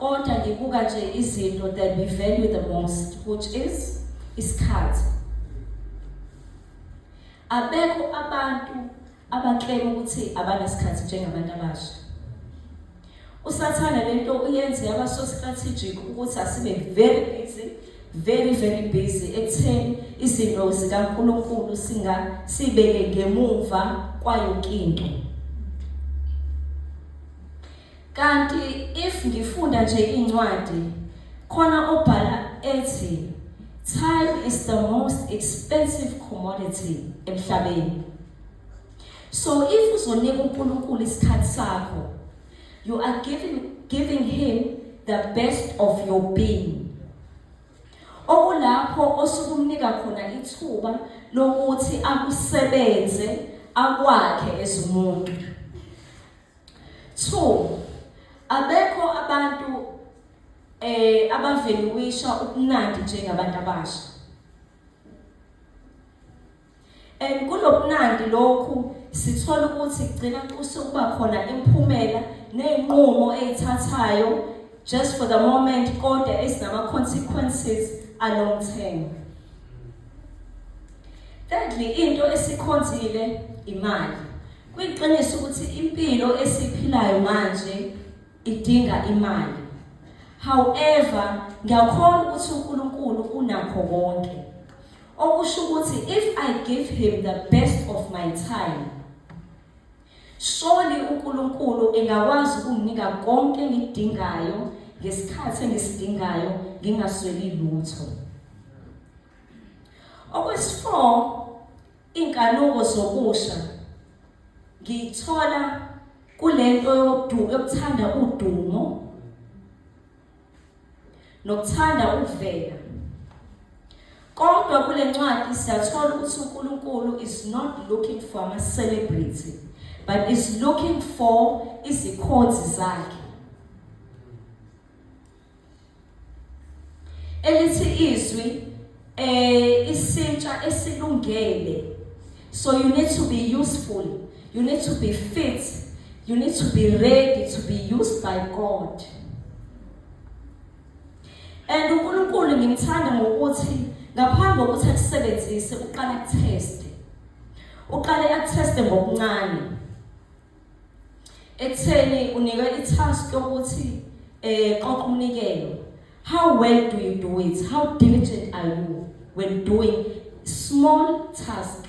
kodwa ngibuka nje izinto that we value the most, which is isikhathi. Abekho abantu abaclaim ukuthi abanasikhathi njengabantu abasha. Usathana lento uyenze yaba so strategic ukuthi asibe very busy ekutheni izinto zikaNkulunkulu sibeke ngemuva kwayonkinto. Kanti if ngifunda nje incwadi khona obhala ethi time is the most expensive commodity emhlabeni. So if uzonika uNkulunkulu isikhathi sakho, you are giving him the best of your being. Okulapho osukumnika khona ithuba lokuthi akusebenze akwakhe ezumuntu. 2, abekho abantu abaveluwisha ubunandi njengabantu abasha. And kulobunandi lokhu sithola ukuthi kugcina kusukuba khona imphumela nezinqumo ezithathayo just for the moment kodwa esinama consequences along term. Thirdly, into esikhonzile imali. Kuyiqiniso ukuthi impilo esiphilayo manje idinga imali. However, ngiyakhona ukuthi uNkulunkulu unakho konke. Okusho ukuthi if I give him the best of my time, surely uNkulunkulu engakwazi ukunginika konke engidingayo ngesikhathi engisidingayo ngingasweli lutho. Okwesi-4, inkanuko zobusha ngithola kulento yokuthanda udumo nokuthanda ukuvela. Kodwa kule ncwadi siyathola ukuthi uNkulunkulu is not looking for a celebrity, but is looking for izikhonzi zakhe. Elithi izwi isintsha esilungele. So you need to be useful, you need to be fit, you need to be ready to be used by God. And uNkulunkulu ngimthanda ngokuthi ngaphambi kokuthi akusebenzise uqala akuteste. Uqale akuteste ngokuncane. Ekutheni unikwe itask yokuthi qoqa umnikelo. How well do you do it? How diligent are you when doing small task?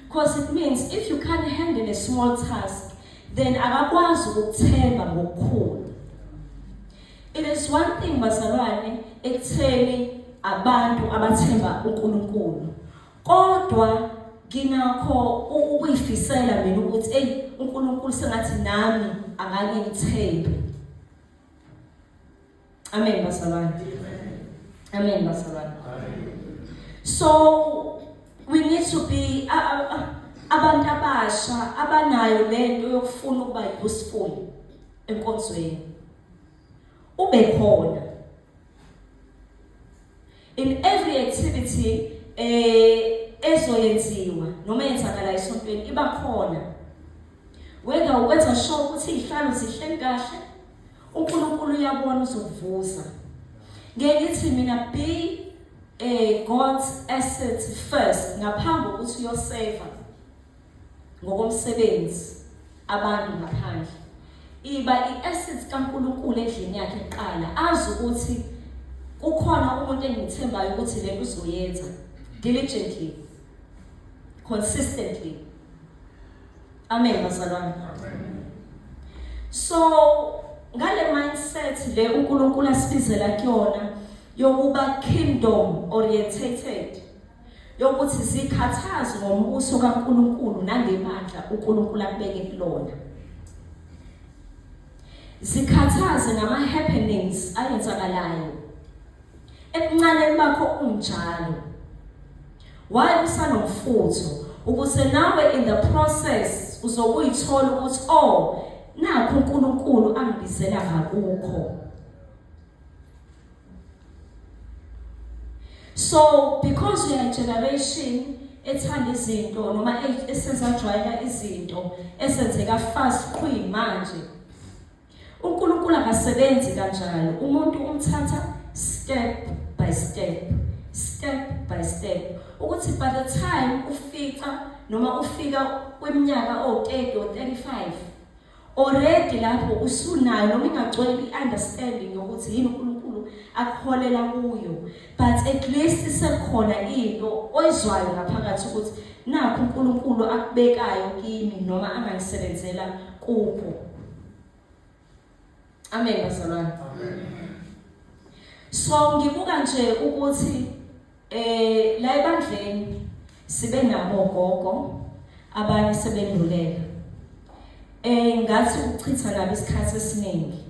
Because it means if you can't handle a small task, then akakwazi ukuthemba ngokukhulu. It is one thing bazalwane ekutheni abantu abathemba uNkulunkulu. Kodwa nginakho ukuyifisela mina ukuthi uNkulunkulu sengathi nami angangithembe. Amen bazalwane. Amen bazalwane. So we need to be abantu abasha abanayo lento yokufuna ukuba useful enkonzweni. Ube khona in every activity ezoyenziwa noma yenzakala esontweni iba khona. Whether uwenza sure ukuthi ihlalo zihleli kahle, uNkulunkulu uyabona uzokuvuza. Ngeke ngithi mina be God's asset first ngaphambi kokuthi uyoseva ngokomsebenzi abantu ngaphandle. Iba i-assets kaNkulunkulu endlini yakhe eqala azi ukuthi kukhona umuntu engithembayo ukuthi lento uzoyenza diligently, consistently. Amen bazalwane. Amen. So ngale mindset le uNkulunkulu asibizela kuyona yokuba kingdom orientated, yokuthi zikhathaze ngombuso kaNkulunkulu nangemandla uNkulunkulu akubeke kulona. Zikhathaze ngama happenings ayenzakalayo. Ekuncane bakho unjalo. Why usanomfutho ukuze nawe in the process uzokuyithola ukuthi nakho uNkulunkulu angibizela ngakukho. So because we are a generation ethanda izinto noma esenzajwayela izinto esenzeka fast kuyimanje, uNkulunkulu akasebenzi kanjalo. Umuntu umthatha step by step, step by step. Ukuthi by the time ufica noma ufika kweminyaka o30 or 35 already lapho usunayo noma ingagcwele iunderstanding yokuthi yini uNkulunkulu akuholela kuyo, but at least sekhona into oyizwayo ngaphakathi ukuthi nakho uNkulunkulu akubekayo kimi noma anganisebenzela kupho. Amen bazalwane. Amen. So ngibuka nje ukuthi la ebandleni sibe nabo gogo abanye sebendulela. Ngathi ukuchitha nabo isikhathi esiningi.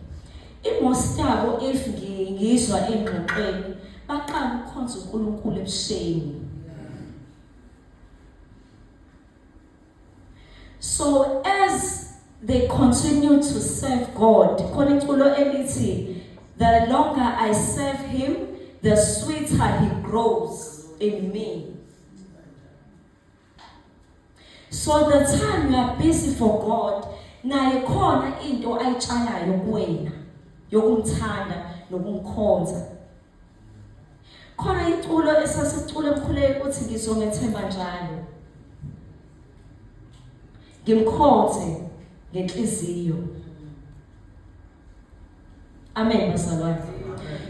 Most yabo if ngizwa engxoxweni baqala ukukhonza uNkulunkulu ebusheni. So as they continue to serve God, khona iculo elithi, the longer I serve him, the sweeter he grows in me. So the time you are busy for God, naye khona into ayitshalayo kuwena yokumthanda nokumkhonza. Khona iculo esasicula emkhuleko ukuthi ngizomethemba njalo, ngimkhonze ngenhliziyo. Amen bazalwane.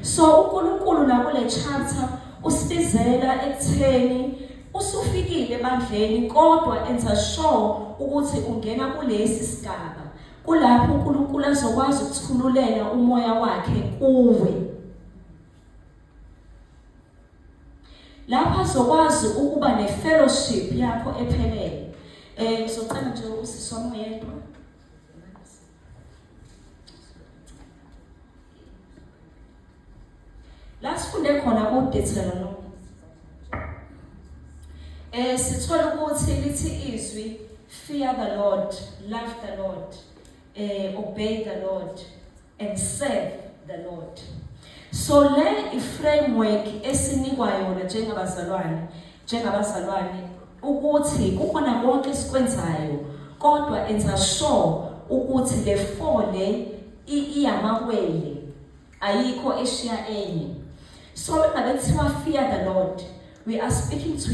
So uNkulunkulu la kule chapter usibizela ekutheni usufikile ebandleni kodwa enza sure ukuthi ungena kulesi sigaba. Kulapho uNkulunkulu azokwazi ukuthululela umoya wakhe kuwe. Lapho azokwazi ukuba nefellowship yakho ephelele. Ngizocela nje usisi wami yedwa. La sifunde khona uDeuteronomy. Sithola ukuthi lithi izwi, fear the Lord, love the Lord, obey the Lord and serve the Lord. So le framework esinikwa yona njengabazalwane ukuthi kukhona konke esikwenzayo kodwa enza sure ukuthi le fole iyamawele ayikho eshiya enye. So ngabe kuthiwa fear the Lord, we are speaking to